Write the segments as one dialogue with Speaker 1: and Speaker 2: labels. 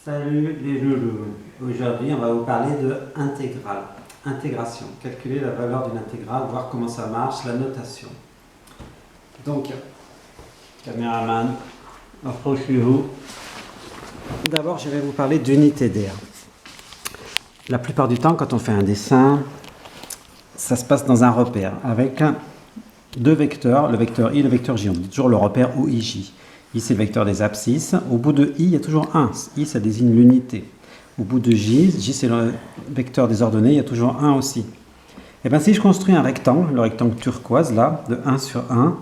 Speaker 1: Salut les loulous. Aujourd'hui, on va vous parler de intégrale. Intégration. Calculer la valeur d'une intégrale, voir comment ça marche, la notation. Donc, caméraman, approchez-vous. D'abord, je vais vous parler d'unité d'air. La plupart du temps, quand on fait un dessin, ça se passe dans un repère avec deux vecteurs, le vecteur I et le vecteur J. On dit toujours le repère OIJ. I, c'est le vecteur des abscisses. Au bout de I, il y a toujours 1. I, ça désigne l'unité. Au bout de J, J, c'est le vecteur des ordonnées, il y a toujours 1 aussi. Et bien, si je construis un rectangle, le rectangle turquoise, là, de 1 sur 1,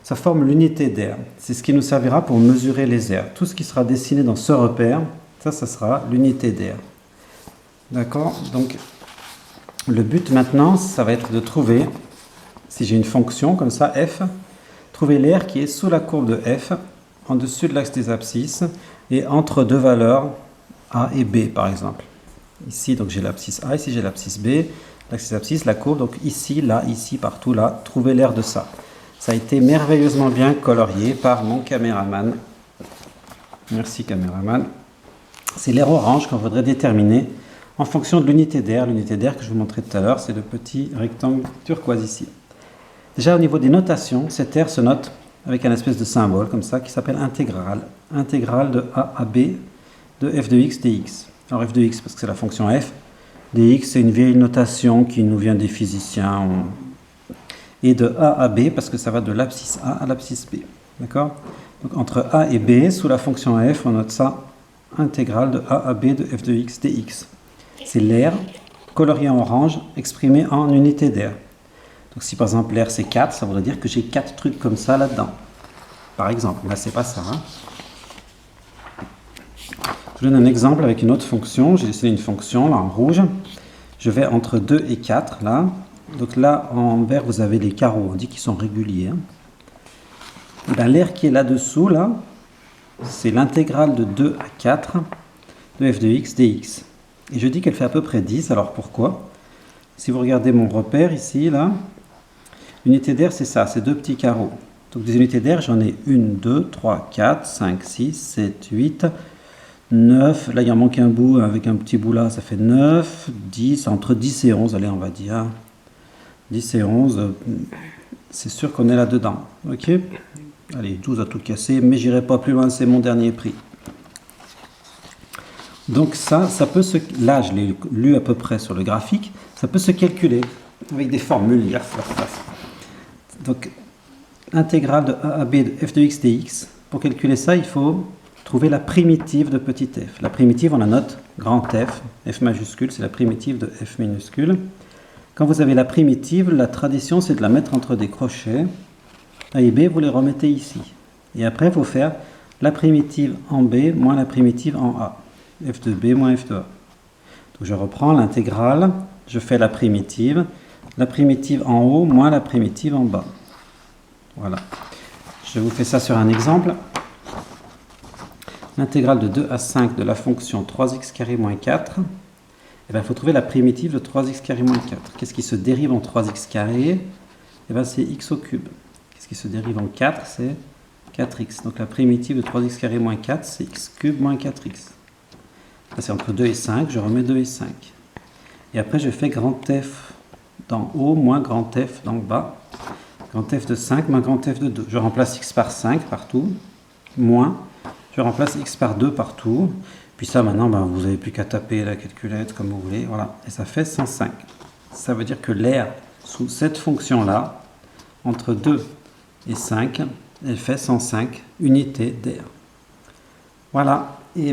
Speaker 1: ça forme l'unité d'air. C'est ce qui nous servira pour mesurer les airs. Tout ce qui sera dessiné dans ce repère, ça sera l'unité d'air. D'accord? Donc, le but maintenant, ça va être de trouver, si j'ai une fonction comme ça, f, trouver l'air qui est sous la courbe de f, en dessus de l'axe des abscisses, et entre deux valeurs A et B, par exemple. Ici, donc j'ai l'abscisse A, ici j'ai l'abscisse B, l'axe des abscisses, la courbe, donc ici, là, ici, partout, là, trouver l'air de ça. Ça a été merveilleusement bien colorié par mon caméraman. Merci caméraman. C'est l'air orange qu'on voudrait déterminer en fonction de l'unité d'air. L'unité d'air que je vous montrais tout à l'heure, c'est le petit rectangle turquoise ici. Déjà au niveau des notations, cet air se note avec un espèce de symbole comme ça qui s'appelle intégrale. Intégrale de A à B de f de x dx. Alors f de x parce que c'est la fonction f. Dx c'est une vieille notation qui nous vient des physiciens. Et de A à B parce que ça va de l'abscisse A à l'abscisse B. D'accord? Donc entre A et B, sous la fonction f, on note ça intégrale de A à B de f de x dx. C'est l'air colorié en orange exprimé en unité d'air. Donc si par exemple l'air c'est 4, ça voudrait dire que j'ai 4 trucs comme ça là-dedans. Par exemple, là c'est pas ça. Hein. Je vous donne un exemple avec une autre fonction. J'ai dessiné une fonction là en rouge. Je vais entre 2 et 4 là. Donc là en vert vous avez les carreaux, on dit qu'ils sont réguliers. Hein. L'air qui est là-dessous là, c'est l'intégrale de 2 à 4 de f de x dx. Et je dis qu'elle fait à peu près 10, alors pourquoi? Si vous regardez mon repère ici là, l'unité d'air, c'est ça, c'est deux petits carreaux. Donc des unités d'air, j'en ai 1, 2, 3, 4, 5, 6, 7, 8, 9. Là, il en manque un bout, avec un petit bout là, ça fait 9, 10, entre 10 et 11, allez, on va dire. 10 et 11, c'est sûr qu'on est là-dedans. Ok? Allez, 12 à tout casser, mais j'irai pas plus loin, c'est mon dernier prix. Donc ça peut se... Là, je l'ai lu à peu près sur le graphique, ça peut se calculer avec des formules. Donc, intégrale de A à B de f de x dx. Pour calculer ça, il faut trouver la primitive de petit f. La primitive, on la note grand F. F majuscule, c'est la primitive de f minuscule. Quand vous avez la primitive, la tradition, c'est de la mettre entre des crochets. A et B, vous les remettez ici. Et après, il faut faire la primitive en B moins la primitive en A. F de B moins F de A. Donc, je reprends l'intégrale, je fais la primitive en haut moins la primitive en bas. Voilà. Je vous fais ça sur un exemple. L'intégrale de 2 à 5 de la fonction 3x carré moins 4. Eh bien, il faut trouver la primitive de 3x carré moins 4. Qu'est-ce qui se dérive en 3x carré? Eh bien, c'est x au cube. Qu'est-ce qui se dérive en 4? C'est 4x. Donc la primitive de 3x carré moins 4, c'est x cube moins 4x. Là, c'est entre 2 et 5. Je remets 2 et 5. Et après, je fais grand F d'en haut moins grand F d'en bas. Grand F de 5 moins grand F de 2. Je remplace x par 5 partout. Moins. Je remplace x par 2 partout. Puis ça, maintenant, vous n'avez plus qu'à taper la calculette comme vous voulez. Voilà. Et ça fait 105. Ça veut dire que l'air sous cette fonction-là, entre 2 et 5, elle fait 105 unités d'air. Voilà. Et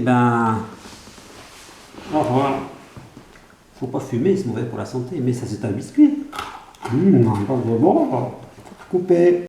Speaker 1: au revoir. Faut pas fumer, c'est mauvais pour la santé. Mais ça, c'est un biscuit. Pas vraiment. Coupé.